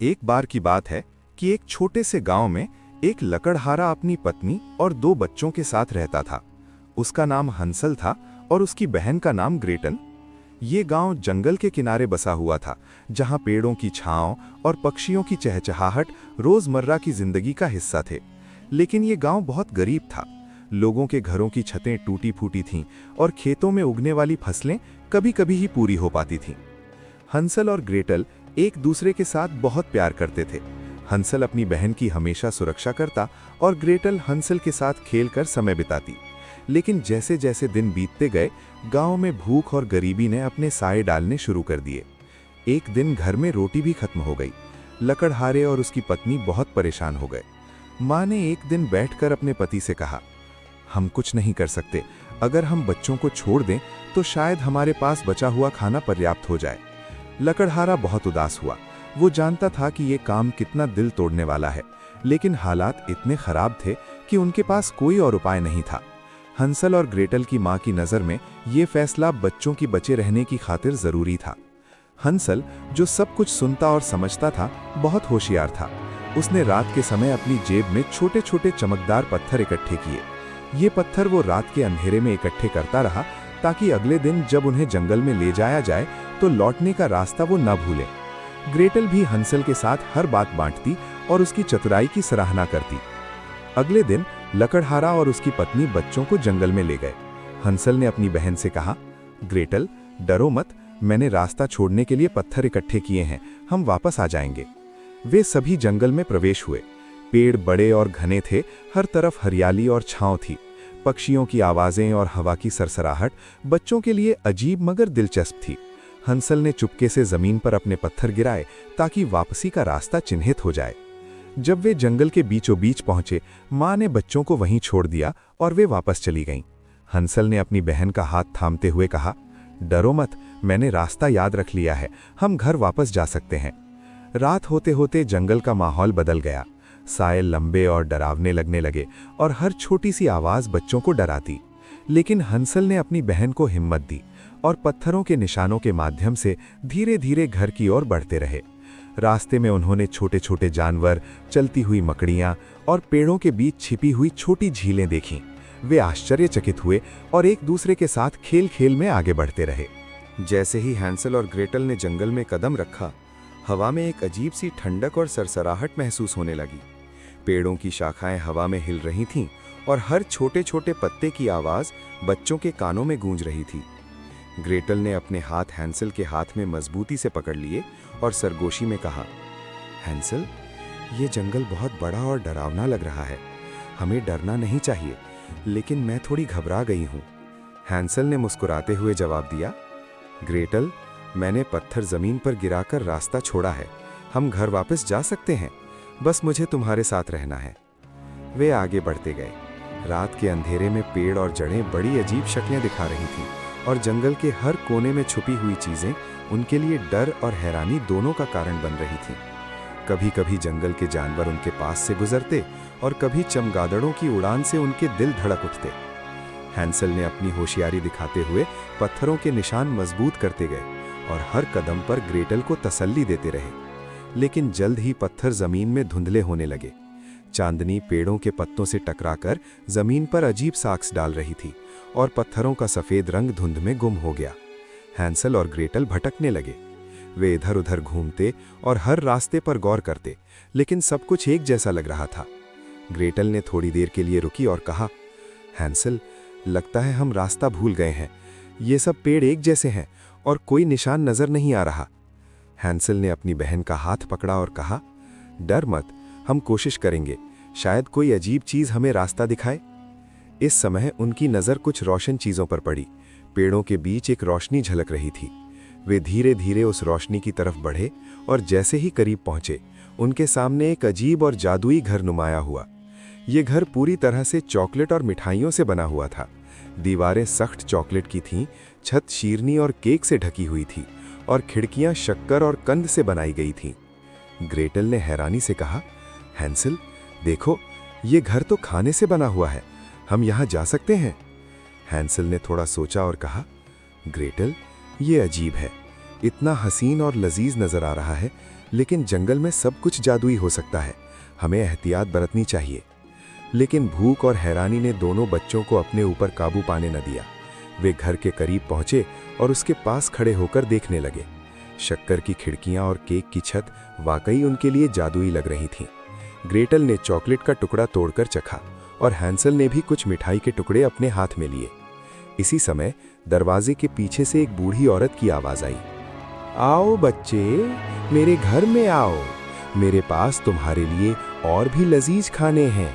एक बार की बात है कि एक छोटे से गांव में एक लकड़हारा अपनी पत्नी और दो बच्चों के साथ रहता था। उसका नाम हंसल था और उसकी बहन का नाम ग्रेटन। ये गांव जंगल के किनारे बसा हुआ था, जहां पेड़ों की छांव और पक्षियों की चहचहाहट रोजमर्रा की जिंदगी का हिस्सा थे। लेकिन ये गांव बहुत गरीब था। लोगों के घरों की छतें टूटी फूटी थीं और खेतों में उगने वाली फसलें कभी कभी ही पूरी हो पाती थीं। हंसल और ग्रेटल एक दूसरे के साथ बहुत प्यार करते थे। हंसल अपनी बहन की हमेशा सुरक्षा करता और ग्रेटल हंसल के साथ खेलकर समय बिताती। लेकिन जैसे जैसे दिन बीतते गए, गांव में भूख और गरीबी ने अपने साए डालने शुरू कर दिए। एक दिन घर में रोटी भी खत्म हो गई। लकड़हारे और उसकी पत्नी बहुत परेशान हो गए। माँ ने एक दिन बैठकर अपने पति से कहा, हम कुछ नहीं कर सकते। अगर हम बच्चों को छोड़ दें तो शायद हमारे पास बचा हुआ खाना पर्याप्त हो जाए। लकड़हारा बहुत उदास हुआ। वो जानता था कि ये काम कितना दिल तोड़ने वाला है, लेकिन हालात इतने खराब थे कि उनके पास कोई और उपाय नहीं था। हंसल और ग्रेटल की मां की नज़र में ये फैसला बच्चों की बचे रहने की खातिर जरूरी था। हंसल, जो सब कुछ सुनता और समझता था, बहुत होशियार था। उसने रात के समय अपनी जेब में छोटे छोटे चमकदार पत्थर इकट्ठे किए। ये पत्थर वो रात के अंधेरे में इकट्ठे करता रहा, ताकि अगले दिन जब उन्हें जंगल में ले जाया जाए तो लौटने का रास्ता वो न भूले। ग्रेटल भी हंसल के साथ हर बात बांटती और उसकी चतुराई की सराहना करती। अगले दिन लकड़हारा और उसकी पत्नी बच्चों को जंगल में ले गए। हंसल ने अपनी बहन से कहा, ग्रेटल, डरो मत, मैंने रास्ता छोड़ने के लिए पत्थर इकट्ठे किए हैं, हम वापस आ जाएंगे। वे सभी जंगल में प्रवेश हुए। पेड़ बड़े और घने थे, हर तरफ हरियाली और छांव थी। पक्षियों की आवाजें और हवा की सरसराहट बच्चों के लिए अजीब मगर दिलचस्प थी। हंसल ने चुपके से जमीन पर अपने पत्थर गिराए ताकि वापसी का रास्ता चिन्हित हो जाए। जब वे जंगल के बीचों बीच पहुंचे, मां ने बच्चों को वहीं छोड़ दिया और वे वापस चली गईं। हंसल ने अपनी बहन का हाथ थामते हुए कहा, डरो मत, मैंने रास्ता याद रख लिया है, हम घर वापस जा सकते हैं। रात होते होते जंगल का माहौल बदल गया। साए लंबे और डरावने लगने लगे और हर छोटी सी आवाज बच्चों को डराती। लेकिन हंसल ने अपनी बहन को हिम्मत दी और पत्थरों के निशानों के माध्यम से धीरे धीरे घर की ओर बढ़ते रहे। रास्ते में उन्होंने छोटे छोटे जानवर, चलती हुई मकड़ियां और पेड़ों के बीच छिपी हुई छोटी झीलें देखीं। वे आश्चर्यचकित हुए और एक दूसरे के साथ खेल खेल में आगे बढ़ते रहे। जैसे ही हैंसल और ग्रेटल ने जंगल में कदम रखा, हवा में एक अजीब सी ठंडक और सरसराहट महसूस होने लगी। पेड़ों की शाखाएं हवा में हिल रही थीं और हर छोटे छोटे पत्ते की आवाज बच्चों के कानों में गूंज रही थी। ग्रेटल ने अपने हाथ हैंसल के हाथ में मजबूती से पकड़ लिए और सरगोशी में कहा, हैंसल, ये जंगल बहुत बड़ा और डरावना लग रहा है। हमें डरना नहीं चाहिए, लेकिन मैं थोड़ी घबरा गई हूँ। हैंसल ने मुस्कुराते हुए जवाब दिया, ग्रेटल, मैंने पत्थर जमीन पर गिराकर रास्ता छोड़ा है। हम घर वापस जा सकते हैं, बस मुझे तुम्हारे साथ रहना है। वे आगे बढ़ते गए। रात के अंधेरे में पेड़ और जड़ें बड़ी अजीब शक्लें दिखा रही थीं और जंगल के हर कोने में छुपी हुई चीजें उनके लिए डर और हैरानी दोनों का कारण बन रही थीं। कभी कभी जंगल के जानवर उनके पास से गुजरते और कभी चमगादड़ों की उड़ान से उनके दिल धड़क उठते। हैंसल ने अपनी होशियारी दिखाते हुए पत्थरों के निशान मजबूत करते गए और हर कदम पर ग्रेटल को तसल्ली देते रहे। लेकिन जल्द ही पत्थर जमीन में धुंधले होने लगे। चांदनी पेड़ों के पत्तों से टकराकर जमीन पर अजीब साक्स डाल रही थी और पत्थरों का सफेद रंग धुंध में गुम हो गया। हैंसल और ग्रेटल भटकने लगे। वे इधर उधर घूमते और हर रास्ते पर गौर करते, लेकिन सब कुछ एक जैसा लग रहा था। ग्रेटल ने थोड़ी देर के लिए रुकी और कहा, हैंसल, लगता है हम रास्ता भूल गए हैं। ये सब पेड़ एक जैसे हैं और कोई निशान नजर नहीं आ रहा। हैंसल ने अपनी बहन का हाथ पकड़ा और कहा, डर मत, हम कोशिश करेंगे, शायद कोई अजीब चीज हमें रास्ता दिखाए। इस समय उनकी नज़र कुछ रोशन चीज़ों पर पड़ी। पेड़ों के बीच एक रोशनी झलक रही थी। वे धीरे धीरे उस रोशनी की तरफ बढ़े और जैसे ही करीब पहुंचे, उनके सामने एक अजीब और जादुई घर नुमाया हुआ। ये घर पूरी तरह से चॉकलेट और मिठाइयों से बना हुआ था। दीवारें सख्त चॉकलेट की थीं, छत शीरनी और केक से ढकी हुई थी और खिड़कियां शक्कर और कंद से बनाई गई थीं। ग्रेटल ने हैरानी से कहा, हैंसल, देखो, ये घर तो खाने से बना हुआ है, हम यहाँ जा सकते हैं? हैंसल ने थोड़ा सोचा और कहा, ग्रेटल, ये अजीब है, इतना हसीन और लजीज नजर आ रहा है, लेकिन जंगल में सब कुछ जादुई हो सकता है, हमें एहतियात बरतनी चाहिए। लेकिन भूख और हैरानी ने दोनों बच्चों को अपने ऊपर काबू पाने न दिया। वे घर के करीब पहुंचे और उसके पास खड़े होकर देखने लगे। शक्कर की खिड़कियां और केक की छत वाकई उनके लिए जादुई लग रही थीं। ग्रेटल ने चॉकलेट का टुकड़ा तोड़कर चखा और हैंसल ने भी कुछ मिठाई के टुकड़े अपने हाथ में लिए। इसी समय दरवाजे के पीछे से एक बूढ़ी औरत की आवाज आई। आओ बच्चे, मेरे घर में आओ, मेरे पास तुम्हारे लिए और भी लजीज खाने हैं।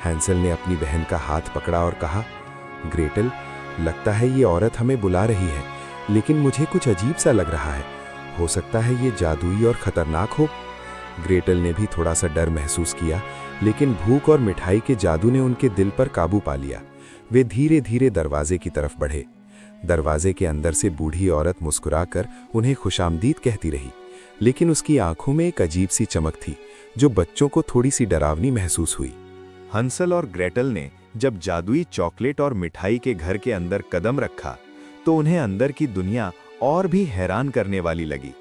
हैंसल ने अपनी बहन का हाथ पकड़ा और कहा, ग्रेटल, लगता है ये औरत हमें बुला रही है, लेकिन मुझे कुछ अजीब सा लग रहा है। हो सकता है ये जादुई और खतरनाक हो। ग्रेटल ने भी थोड़ा सा डर महसूस किया, लेकिन भूख और मिठाई के जादू ने उनके दिल पर काबू पा लिया। वे धीरे धीरे दरवाजे की तरफ बढ़े। दरवाजे के अंदर से बूढ़ी औरत मुस्कुराकर उन्हें खुशामदीद कहती रही, लेकिन उसकी आंखों में एक अजीब सी चमक थी जो बच्चों को थोड़ी सी डरावनी महसूस हुई। हंसल और ग्रेटल ने जब जादुई चॉकलेट और मिठाई के घर के अंदर कदम रखा तो उन्हें अंदर की दुनिया और भी हैरान करने वाली लगी।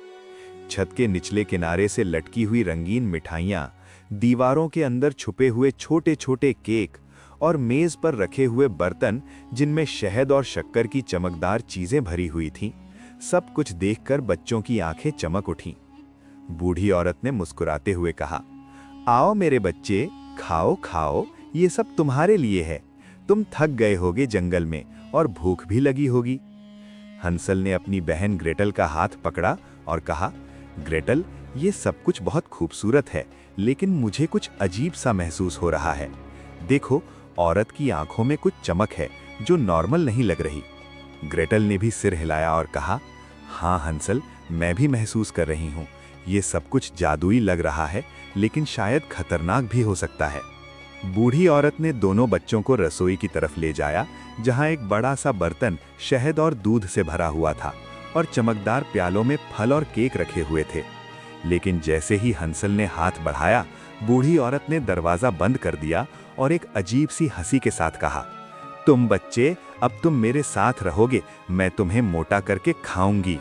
छत के निचले किनारे से लटकी हुई रंगीन मिठाइयाँ, दीवारों के अंदर छुपे हुए छोटे छोटे केक और मेज पर रखे हुए बर्तन जिनमें शहद और शक्कर की चमकदार चीजें भरी हुई थीं, सब कुछ देखकर बच्चों की आंखें चमक उठीं। बूढ़ी औरत ने मुस्कुराते हुए कहा, आओ मेरे बच्चे, खाओ खाओ, ये सब तुम्हारे लिए है। तुम थक गए होगे जंगल में और भूख भी लगी होगी। हंसल ने अपनी बहन ग्रेटल का हाथ पकड़ा और कहा, ग्रेटल, ये सब कुछ बहुत खूबसूरत है, लेकिन मुझे कुछ अजीब सा महसूस हो रहा है। देखो, औरत की आंखों में कुछ चमक है जो नॉर्मल नहीं लग रही। ग्रेटल ने भी सिर हिलाया और कहा, हाँ हंसल, मैं भी महसूस कर रही हूँ। ये सब कुछ जादुई लग रहा है, लेकिन शायद खतरनाक भी हो सकता है। बूढ़ी औरत ने दोनों बच्चों को रसोई की तरफ ले जाया, जहां एक बड़ा सा बर्तन शहद और दूध से भरा हुआ था और चमकदार प्यालों में फल और केक रखे हुए थे। लेकिन जैसे ही हंसल ने हाथ बढ़ाया, बूढ़ी औरत ने दरवाजा बंद कर दिया और एक अजीब सी हंसी के साथ कहा, तुम बच्चे, अब तुम मेरे साथ रहोगे, मैं तुम्हें मोटा करके खाऊंगी।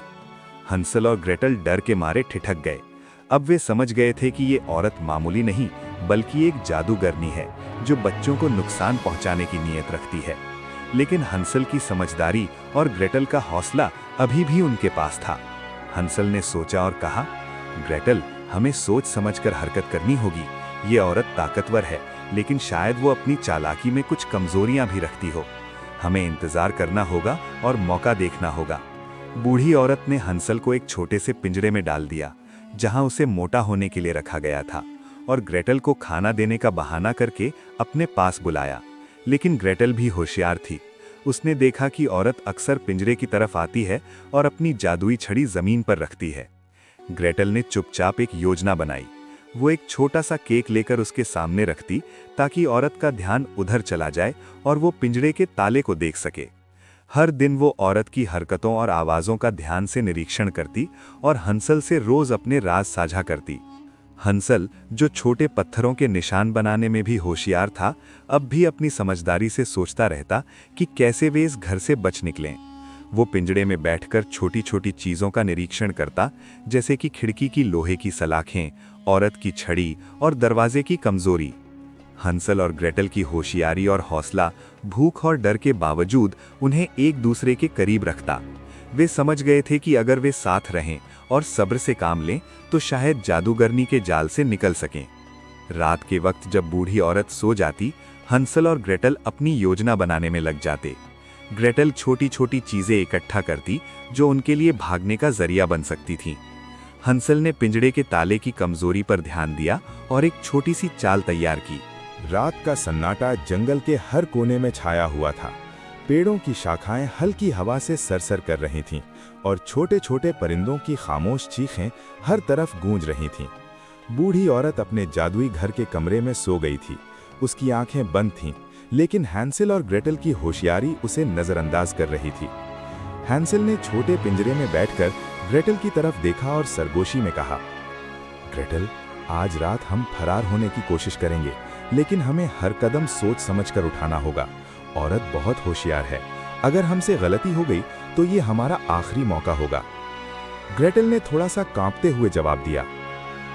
हंसल और ग्रेटल डर के मारे ठिठक गए। अब वे समझ गए थे कि ये औरत मामूली नहीं, बल्कि एक जादूगरनी है जो बच्चों को नुकसान पहुंचाने की नीयत रखती है। लेकिन हंसल की समझदारी और ग्रेटल का हौसला अभी भी उनके पास था। हंसल ने सोचा और कहा, ग्रेटल, हमें सोच समझकर हरकत करनी होगी। ये औरत ताकतवर है, लेकिन शायद वो अपनी चालाकी में कुछ कमजोरियां भी रखती हो। हमें इंतजार करना होगा और मौका देखना होगा। बूढ़ी औरत ने हंसल को एक छोटे से पिंजरे में डाल दिया, जहां उसे मोटा होने के लिए रखा गया था, और ग्रेटल को खाना देने का बहाना करके अपने पास बुलाया। लेकिन ग्रेटल भी होशियार थी। उसने देखा कि औरत अक्सर पिंजरे की तरफ आती है और अपनी जादुई छड़ी जमीन पर रखती है। ग्रेटल ने चुपचाप एक योजना बनाई। वो एक छोटा सा केक लेकर उसके सामने रखती, ताकि औरत का ध्यान उधर चला जाए और वो पिंजरे के ताले को देख सके। हर दिन वो औरत की हरकतों और आवाज़ों का ध्यान से निरीक्षण करती और हंसल से रोज अपने राज साझा करती। हंसल, जो छोटे पत्थरों के निशान बनाने में भी होशियार था, अब भी अपनी समझदारी से सोचता रहता कि कैसे वे इस घर से बच निकलें। वो पिंजड़े में बैठकर छोटी छोटी चीज़ों का निरीक्षण करता, जैसे कि खिड़की की लोहे की सलाखें, औरत की छड़ी और दरवाजे की कमजोरी। हंसल और ग्रेटल की होशियारी और हौसला भूख और डर के बावजूद उन्हें एक दूसरे के करीब रखता। वे समझ गए थे कि अगर वे साथ रहें और सब्र से काम लें तो शायद जादूगरनी के जाल से निकल सकें। रात के वक्त जब बूढ़ी औरत सो जाती, हंसल और ग्रेटल अपनी योजना बनाने में लग जाते। ग्रेटल छोटी छोटी चीजें इकट्ठा करती जो उनके लिए भागने का जरिया बन सकती थीं। हंसल ने पिंजड़े के ताले की कमजोरी पर ध्यान दिया और एक छोटी सी चाल तैयार की। रात का सन्नाटा जंगल के हर कोने में छाया हुआ था। पेड़ों की शाखाएं हल्की हवा से सरसर कर रही थीं और छोटे छोटे परिंदों की खामोश चीखें हर तरफ गूंज रही थीं। बूढ़ी औरत अपने जादुई घर के कमरे में सो गई थी। उसकी आंखें बंद थीं, लेकिन हैंसल और ग्रेटल की होशियारी उसे नजरअंदाज कर रही थी। हैंसल ने छोटे पिंजरे में बैठकर ग्रेटल की तरफ देखा और सरगोशी में कहा, ग्रेटल, आज रात हम फरार होने की कोशिश करेंगे, लेकिन हमें हर कदम सोच समझकर उठाना होगा। औरत बहुत होशियार है, अगर हमसे गलती हो गई तो ये हमारा आखिरी मौका होगा। ग्रेटल ने थोड़ा सा कांपते हुए जवाब दिया,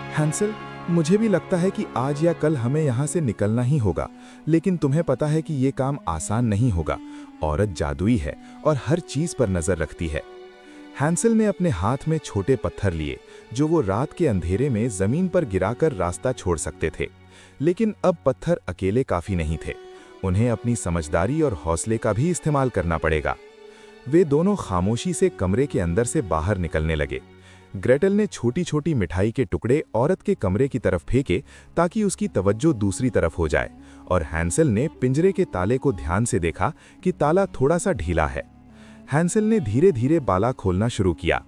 हैंसल, मुझे भी लगता है कि आज या कल हमें यहाँ से निकलना ही होगा, लेकिन तुम्हें पता है कि ये काम आसान नहीं होगा। औरत जादुई है और हर चीज पर नजर रखती है। हैंसल ने अपने हाथ में छोटे पत्थर लिए, जो वो रात के अंधेरे में जमीन पर गिराकर रास्ता छोड़ सकते थे। लेकिन अब पत्थर अकेले काफी नहीं थे, उन्हें अपनी समझदारी और हौसले का भी इस्तेमाल करना पड़ेगा। वे दोनों खामोशी से कमरे के अंदर से बाहर निकलने लगे। ग्रेटल ने छोटी छोटी मिठाई के टुकड़े औरत के कमरे की तरफ फेंके ताकि उसकी तवज्जो दूसरी तरफ हो जाए, और हैंसल ने पिंजरे के ताले को ध्यान से देखा कि ताला थोड़ा सा ढीला है। हैंसल ने धीरे धीरे बाला खोलना शुरू किया।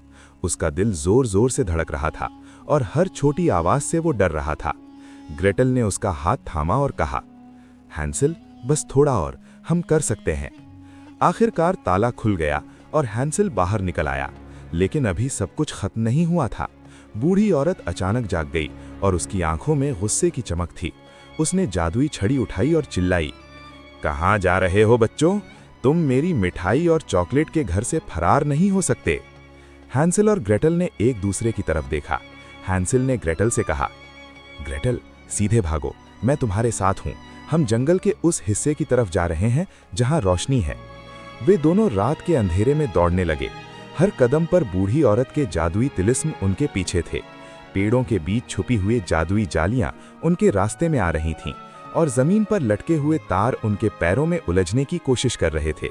उसका दिल जोर जोर से धड़क रहा था और हर छोटी आवाज से वो डर रहा था। ग्रेटल ने उसका हाथ थामा और कहा, हैंसल, बस थोड़ा और, हम कर सकते हैं। आखिरकार ताला खुल गया और हैंसल बाहर निकल आया, लेकिन अभी सब कुछ खत्म नहीं हुआ था। बूढ़ी औरत अचानक जाग गई और उसकी आंखों में गुस्से की चमक थी। उसने जादुई छड़ी उठाई और चिल्लाई, कहाँ जा रहे हो बच्चों? तुम मेरी मिठाई और चॉकलेट के घर से फरार नहीं हो सकते। हैंसल और ग्रेटल ने एक दूसरे की तरफ देखा। हैंसल ने ग्रेटल से कहा, ग्रेटल, सीधे भागो, मैं तुम्हारे साथ हूं। हम जंगल के उस हिस्से की तरफ जा रहे हैं जहां रोशनी है। वे दोनों रात के अंधेरे में दौड़ने लगे। हर कदम पर बूढ़ी औरत के जादुई तिलिस्म उनके पीछे थे। पेड़ों के बीच छुपी हुई जादुई जालियां उनके रास्ते में आ रही थीं, और जमीन पर लटके हुए तार उनके पैरों में उलझने की कोशिश कर रहे थे।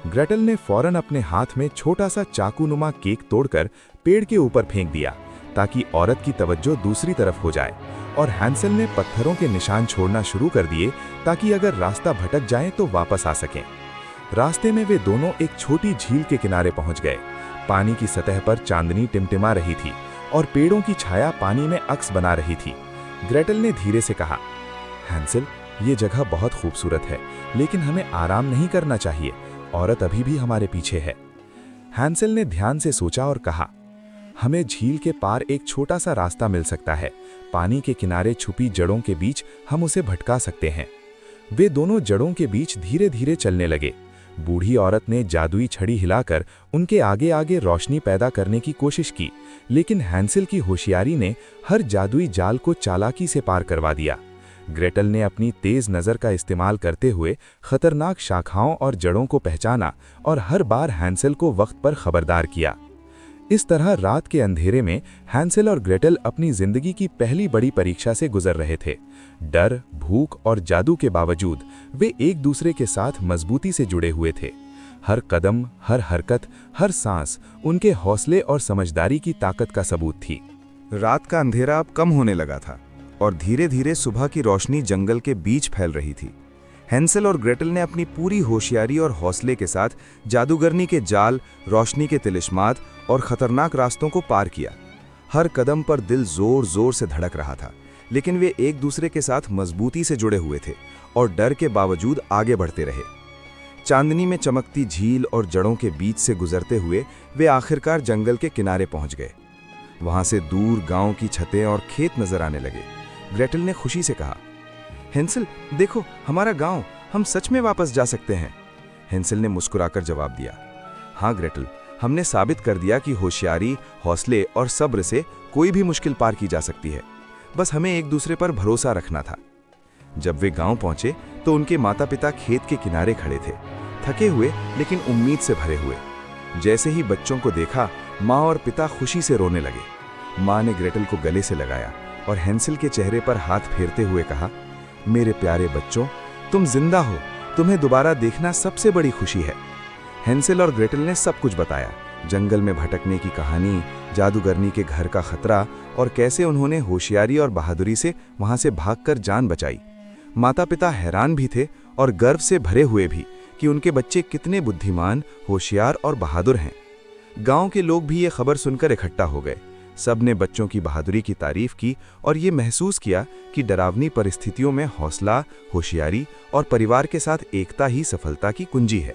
ग्रेटल ने फौरन अपने हाथ में छोटा सा चाकूनुमा केक तोड़कर पेड़ के ऊपर फेंक दिया ताकि औरत की तवज्जो दूसरी तरफ हो जाए, और हैंसल ने पत्थरों के निशान छोड़ना शुरू कर दिए ताकि अगर रास्ता भटक जाए तो वापस आ सकें। रास्ते में वे दोनों एक छोटी झील के किनारे पहुंच गए। पानी की सतह पर चांदनी टिमटिमा रही थी और पेड़ों की छाया पानी में अक्स बना रही थी। ग्रेटल ने धीरे से कहा, हैंसल, ये जगह बहुत खूबसूरत है, लेकिन हमें आराम नहीं करना चाहिए। औरत अभी भी हमारे पीछे है। हैंसल ने ध्यान से सोचा और कहा, हमें झील के पार एक छोटा सा रास्ता मिल सकता है। पानी के किनारे छुपी जड़ों के बीच हम उसे भटका सकते हैं। वे दोनों जड़ों के बीच धीरे धीरे चलने लगे। बूढ़ी औरत ने जादुई छड़ी हिलाकर उनके आगे आगे रोशनी पैदा करने की कोशिश की, लेकिन हैंसल की होशियारी ने हर जादुई जाल को चालाकी से पार करवा दिया। ग्रेटल ने अपनी तेज नज़र का इस्तेमाल करते हुए खतरनाक शाखाओं और जड़ों को पहचाना और हर बार हैंसल को वक्त पर खबरदार किया। इस तरह रात के अंधेरे में हैंसल और ग्रेटल अपनी जिंदगी की पहली बड़ी परीक्षा से गुजर रहे थे। डर, भूख और जादू के बावजूद वे एक दूसरे के साथ मजबूती से जुड़े हुए थे। हर कदम, हर हरकत, हर सांस उनके हौसले और समझदारी की ताकत का सबूत थी। रात का अंधेरा अब कम होने लगा था और धीरे धीरे सुबह की रोशनी जंगल के बीच फैल रही थी। हैंसल और ग्रेटल ने अपनी पूरी होशियारी और हौसले के साथ जादूगरनी के जाल, रोशनी के तिलिस्मात और खतरनाक रास्तों को पार किया। हर कदम पर दिल जोर जोर से धड़क रहा था, लेकिन वे एक दूसरे के साथ मजबूती से जुड़े हुए थे और डर के बावजूद आगे बढ़ते रहे। चांदनी में चमकती झील और जड़ों के बीच से गुजरते हुए वे आखिरकार जंगल के किनारे पहुंच गए। वहां से दूर गांव की छतें और खेत नजर आने लगे। ग्रेटल ने खुशी से कहा, हैंसल, देखो हमारा गांव, हम सच में वापस जा सकते हैं। हैंसल ने मुस्कुराकर जवाब दिया, हाँ ग्रेटल, हमने साबित कर दिया कि होशियारी, हौसले और सब्र से कोई भी मुश्किल पार की जा सकती है। बस हमें एक दूसरे पर भरोसा रखना था। जब वे गांव पहुंचे तो उनके माता पिता खेत के किनारे खड़े थे, थके हुए लेकिन उम्मीद से भरे हुए। जैसे ही बच्चों को देखा, माँ और पिता खुशी से रोने लगे। माँ ने ग्रेटल को गले से लगाया और हैंसल के चेहरे पर हाथ फेरते हुए कहा, मेरे प्यारे बच्चों, तुम जिंदा हो, तुम्हें दोबारा देखना सबसे बड़ी खुशी है। हैंसल और ग्रेटल ने सब कुछ बताया, जंगल में भटकने की कहानी, जादूगरनी के घर का खतरा और कैसे उन्होंने होशियारी और बहादुरी से वहां से भागकर जान बचाई। माता पिता हैरान भी थे और गर्व से भरे हुए भी कि उनके बच्चे कितने बुद्धिमान, होशियार और बहादुर हैं। गांव के लोग भी ये खबर सुनकर इकट्ठा हो गए। सब ने बच्चों की बहादुरी की तारीफ की और ये महसूस किया कि डरावनी परिस्थितियों में हौसला, होशियारी और परिवार के साथ एकता ही सफलता की कुंजी है।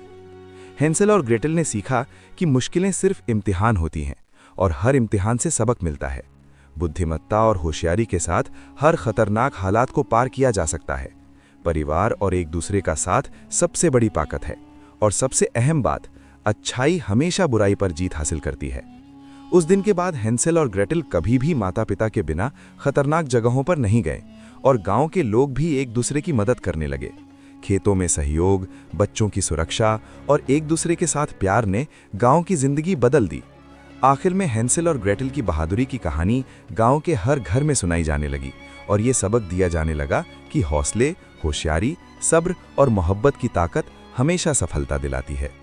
हैंसल और ग्रेटल ने सीखा कि मुश्किलें सिर्फ इम्तिहान होती हैं और हर इम्तिहान से सबक मिलता है। बुद्धिमत्ता और होशियारी के साथ हर खतरनाक हालात को पार किया जा सकता है। परिवार और एक दूसरे का साथ सबसे बड़ी ताकत है और सबसे अहम बात, अच्छाई हमेशा बुराई पर जीत हासिल करती है। उस दिन के बाद हैंसेल और ग्रेटल कभी भी माता पिता के बिना खतरनाक जगहों पर नहीं गए और गांव के लोग भी एक दूसरे की मदद करने लगे। खेतों में सहयोग, बच्चों की सुरक्षा और एक दूसरे के साथ प्यार ने गांव की जिंदगी बदल दी। आखिर में हैंसेल और ग्रेटल की बहादुरी की कहानी गांव के हर घर में सुनाई जाने लगी और ये सबक दिया जाने लगा कि हौसले, होशियारी, सब्र और मोहब्बत की ताकत हमेशा सफलता दिलाती है।